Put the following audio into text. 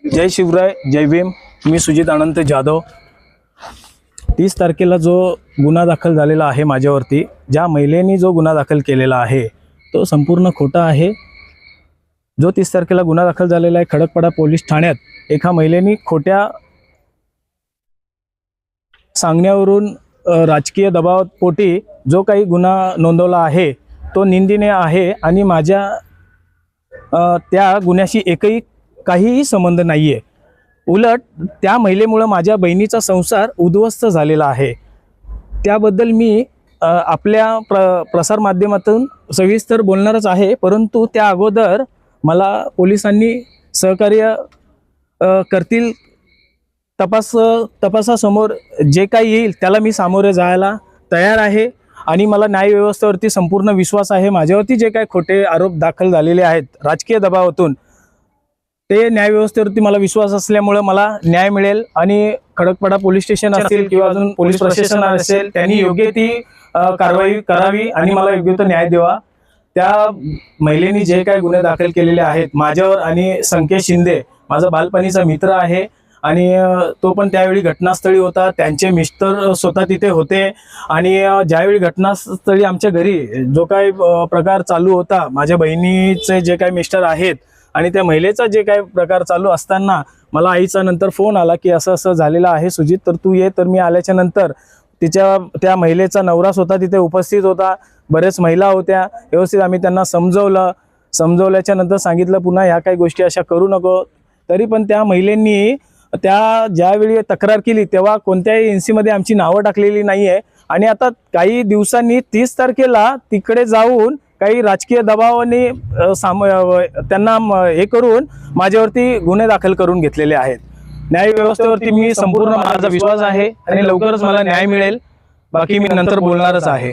जय शिवराय, जय भीम। मी सुजित अनंत जाधव। 30 तारखेला जो गुन्हा दाखल झालेला आहे माझ्यावरती, ज्या महिलेने जो गुन्हा दाखल केलेला आहे तो संपूर्ण खोटा आहे। जो 30 तारखेला गुन्हा दाखल झालेला आहे खडकपाडा पोलीस ठाण्यात, एका महिलेने खोट्या सांगण्यावरून राजकीय दबावापोटी जो काही गुन्हा नोंदवला आहे तो निंदनीय आहे आणि माझ्या त्या गुन्ह्याशी एकही काहीही संबंध नाही आहे। उलट त्या महिलेमुळे माझ्या बहिणीचा संसार उद्ध्वस्त झालेला आहे। त्याबद्दल मी आपल्या प्रसार माध्यमातून सविस्तर बोलणारच आहे, परंतु त्या अगोदर मला पोलिसांनी सहकार्य करतील। तपासासमोर जे काही येईल त्याला मी सामोरे जायला तयार आहे आणि मला न्यायव्यवस्थेवरती संपूर्ण विश्वास आहे। माझ्यावरती जे काही खोटे आरोप दाखल झालेले आहेत राजकीय दबावातून, ते न्यायव्यवस्थेवरती मला विश्वास असल्यामुळे मला न्याय मिळेल आणि खडकपाडा पोलीस स्टेशन असेल किंवा अजून पोलीस प्रशासन असेल त्यांनी योग्य ती कारवाई करावी आणि मला योग्य तो न्याय द्यावा। त्या महिलेने जे काही गुन्हे दाखल केलेले आहेत माझ्यावर, आणि संकेत शिंदे माझा बालपणीचा मित्र आहे आणि तो पण त्यावेळी घटनास्थळी होता, त्यांचे मिस्टर स्वतः तिथे होते आणि ज्यावेळी घटनास्थळी आमच्या घरी जो काही प्रकार चालू होता, माझ्या बहिणीचे जे काही मिस्टर आहेत आणि त्या महिलेचा जे काही प्रकार चालू असताना मला आईचा नंतर फोन आला की असं असं झालेलं आहे सुजित, तर तू ये। तर मी आल्याच्या नंतर त्या महिलेचा नवरा स्वतः तिथे उपस्थित होता, बरेच महिला होत्या। व्यवस्थित आम्ही त्यांना समजवल्याच्या नंतर सांगितलं पुन्हा ह्या काही गोष्टी अशा करू नको। तरी पण त्या महिलेंनी ज्यावेळी तक्रार केली तेव्हा कोणत्याही एनसीमध्ये आमची नावं टाकलेली नाही आहे आणि आता काही दिवसांनी 30 तारखेला तिकडे जाऊन काही राजकीय दबावाने त्यांना हे करून माझ्यावरती गुन्हे दाखल करून घेतलेले आहेत। न्यायव्यवस्थेवरती मी संपूर्ण माझा विश्वास आहे आणि लवकरच मला न्याय मिळेल। बाकी मी नंतर बोलणारच आहे।